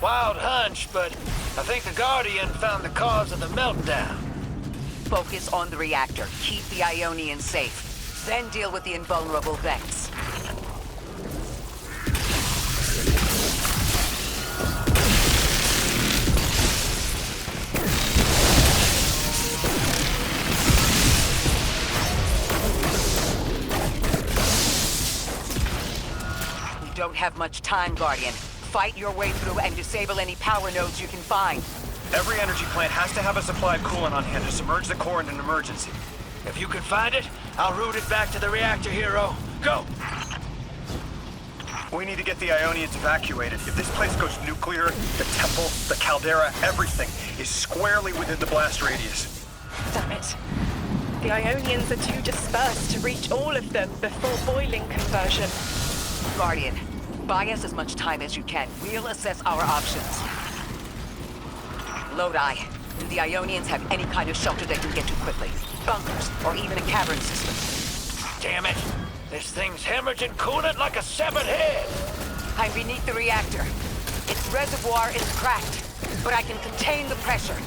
Wild hunch, but I think the Guardian found the cause of the meltdown. Focus on the reactor. Keep the Ionians safe. Then deal with the invulnerable Vex. We don't have much time, Guardian. Fight your way through and disable any power nodes you can find. Every energy plant has to have a supply of coolant on hand to submerge the core in an emergency. If you can find it, I'll route it back to the reactor, Hero. Go! We need to get the Ionians evacuated. If this place goes nuclear, the temple, the caldera, everything is squarely within the blast radius. Damn it. The Ionians are too dispersed to reach all of them before boiling conversion. Guardian, buy us as much time as you can. We'll assess our options. Lodi, do the Ionians have any kind of shelter they can get to quickly? Bunkers, or even a cavern system? Damn it! This thing's hemorrhaging coolant like a severed head! I'm beneath the reactor. Its reservoir is cracked, but I can contain the pressure.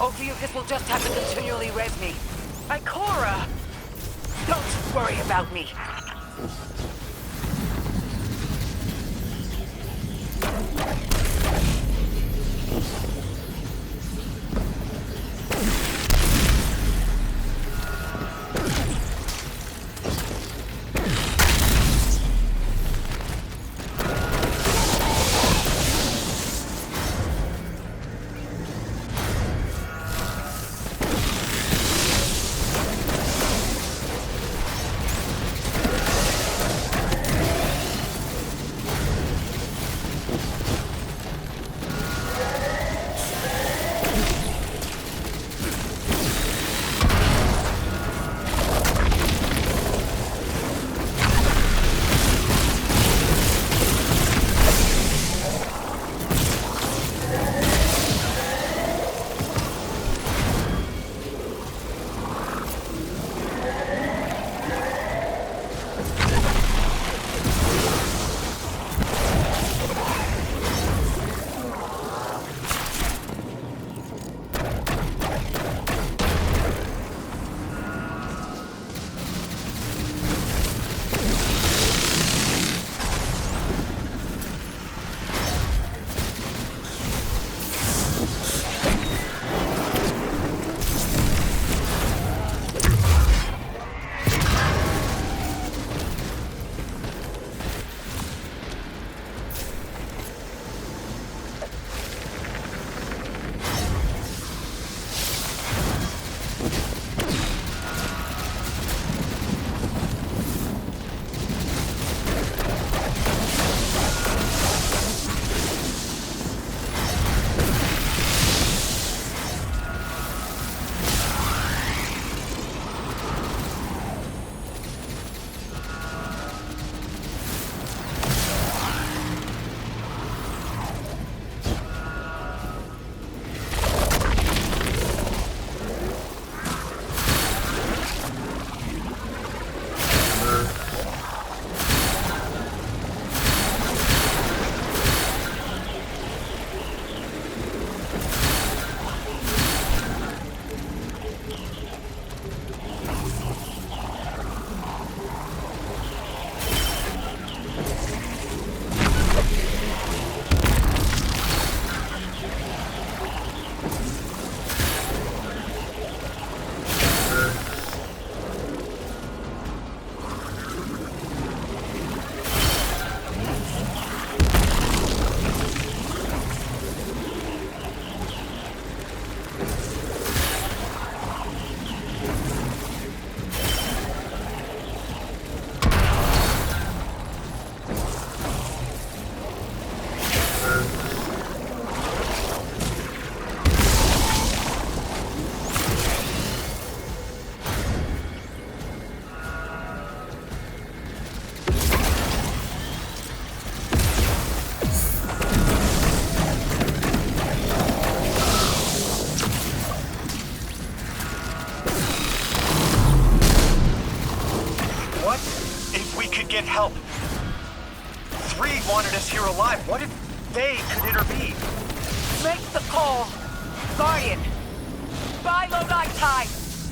Ophiuchus will just have to continually res me. Ikora! Don't worry about me. can't help. 3 wanted us here alive. What if they could intervene? Make the call. Guardian. Buy Lodi time.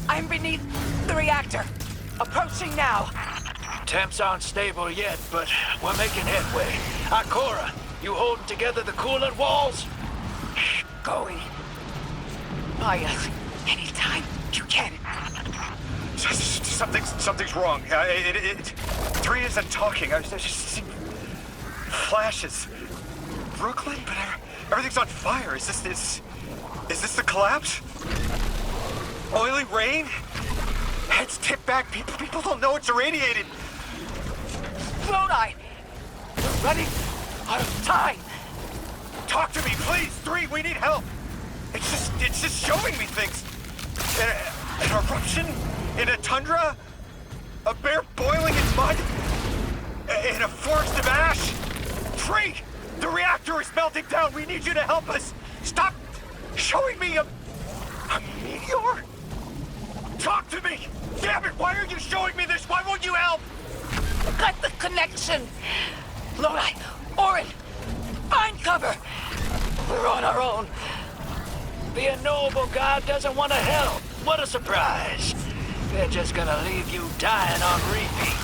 I'm beneath the reactor. Approaching now. Temps aren't stable yet, but we're making headway. Ikora, you holding together the coolant walls? Going. Buy us anytime you can. Something's wrong. 3 isn't talking. I just see flashes. Brooklyn, but everything's on fire. Is this the collapse? Oily rain? Heads tip back. People don't know it's irradiated. Lodi! We're running out of time! Talk to me, please! 3, we need help! It's just showing me things. An eruption? In a tundra? A bear boiling in mud? In a forest of ash? 3! The reactor is melting down! We need you to help us! Stop showing me a meteor? Talk to me! Damn it, why are you showing me this? Why won't you help? Cut the connection! Lodi! Orin! Find cover! We're on our own. The unknowable god doesn't want to help. What a surprise. They're just gonna leave you dying on repeat.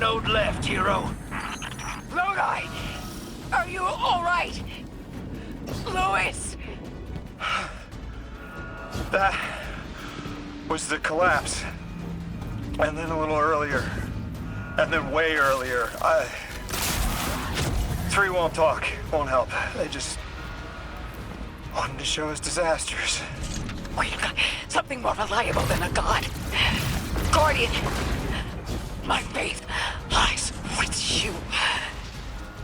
node left, hero. Lodi! Are you alright? Louis! That was the collapse. And then a little earlier. And then way earlier. 3 won't talk, won't help. They just wanted to show us disasters. We've got something more reliable than a god. Guardian, my faith lies with you.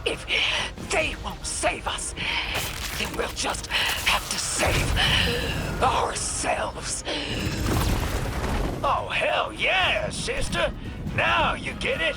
If they won't save us, then we'll just have to save ourselves. Oh, hell yeah, sister. Now you get it?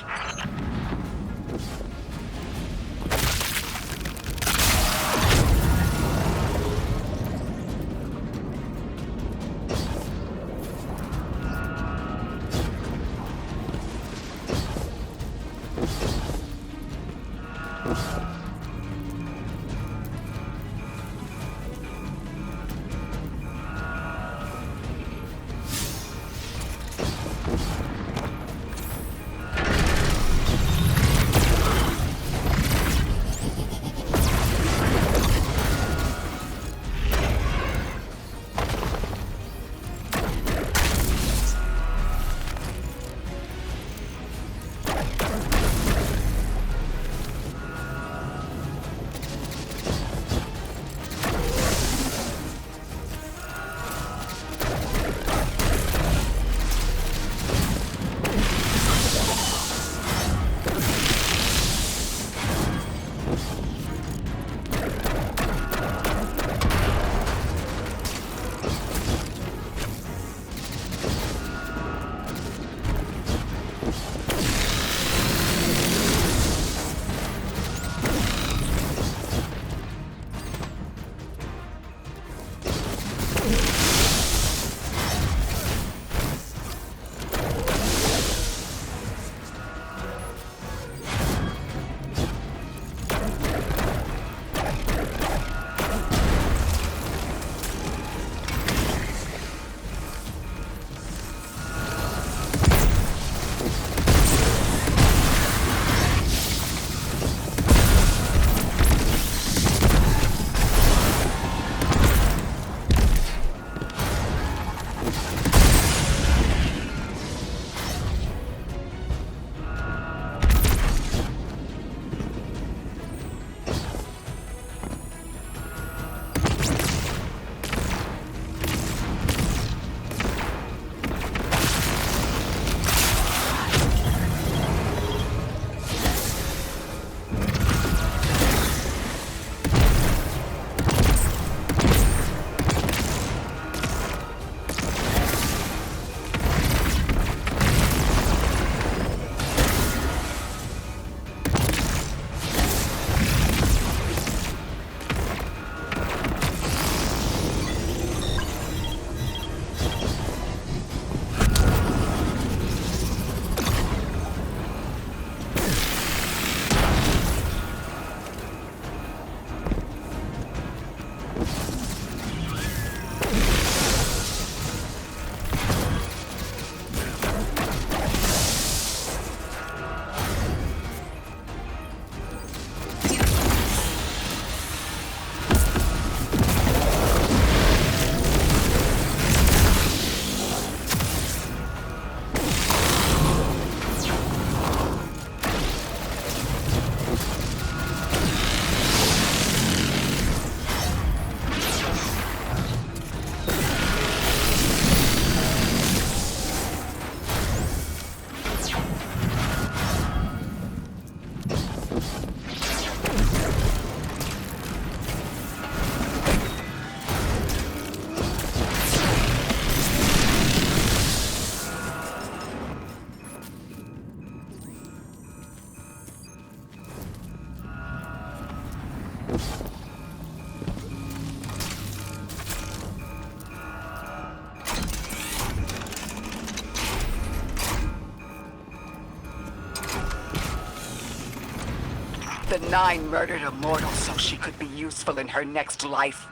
The Nine murdered a mortal so she could be useful in her next life,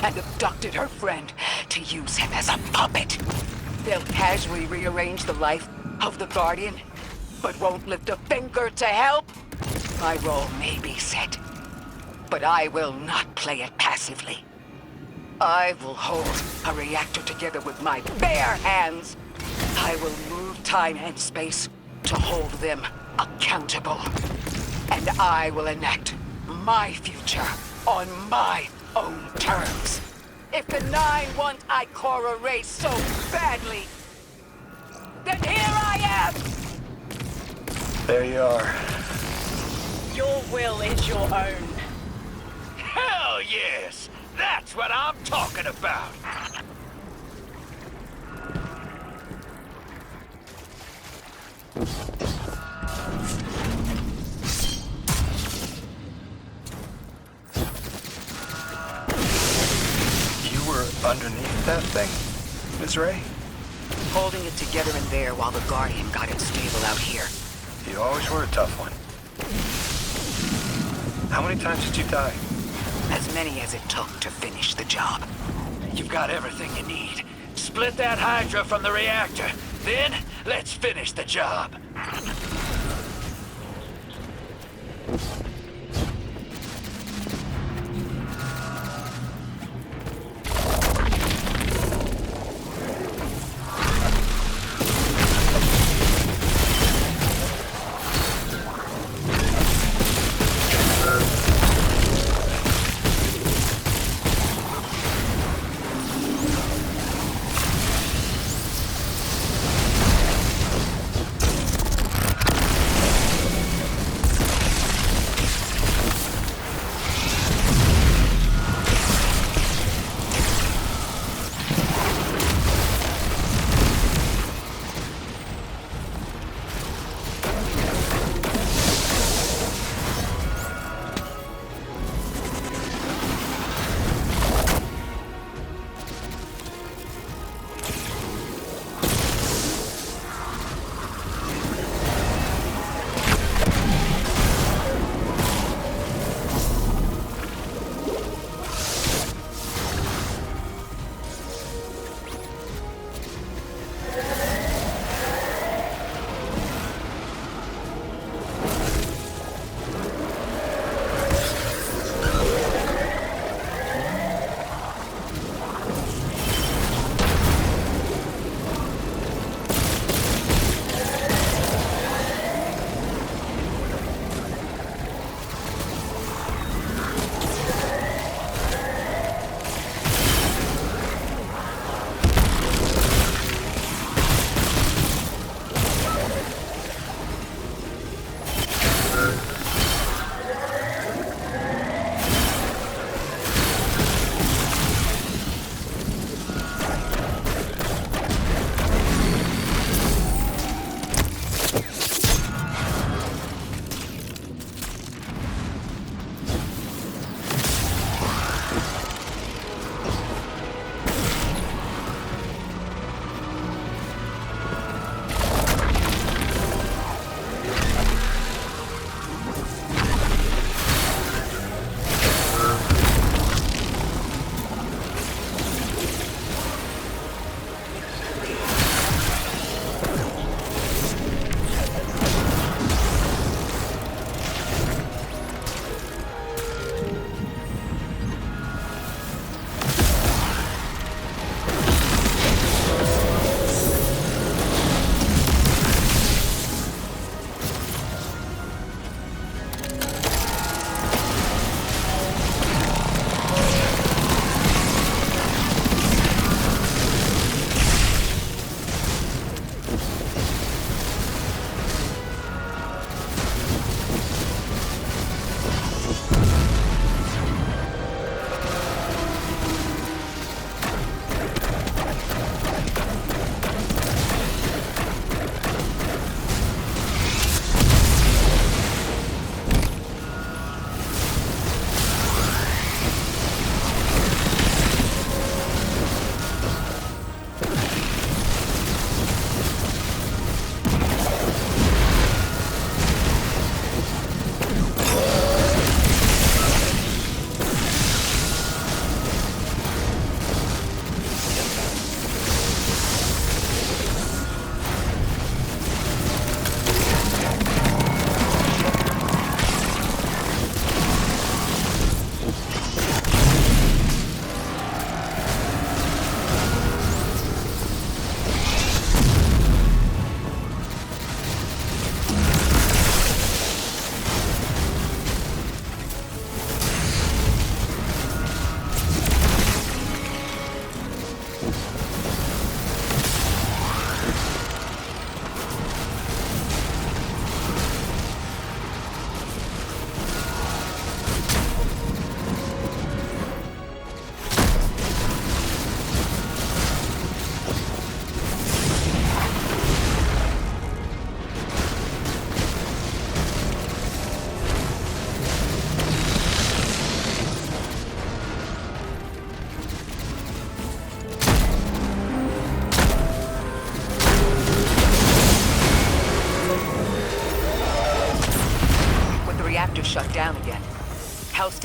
and abducted her friend to use him as a puppet. They'll casually rearrange the life of the Guardian but won't lift a finger to help, my role may be set. But I will not play it passively. I will hold a reactor together with my bare hands. I will move time and space to hold them accountable. And I will enact my future on my own terms. If the Nine want Ikora race so badly, then here I am! There you are. Your will is your own. Hell yes! That's what I'm talking about! You were underneath that thing, Ms. Ray? Holding it together in there while the Guardian got it stable out here. You always were a tough one. How many times did you die? As many as it took to finish the job. You've got everything you need. Split that Hydra from the reactor. Then, let's finish the job.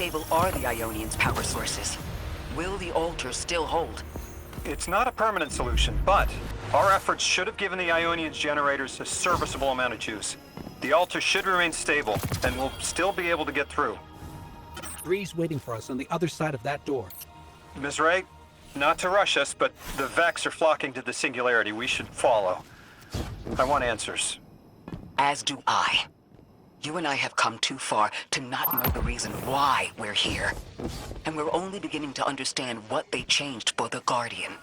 stable are the Ionians' power sources? Will the altar still hold? It's not a permanent solution, but our efforts should have given the Ionians generators a serviceable amount of juice. The altar should remain stable, and we'll still be able to get through. 3's waiting for us on the other side of that door. Ms. Ray, not to rush us, but the Vex are flocking to the Singularity. We should follow. I want answers. As do I. You and I have come too far to not know the reason why we're here. And we're only beginning to understand what they changed for the Guardian.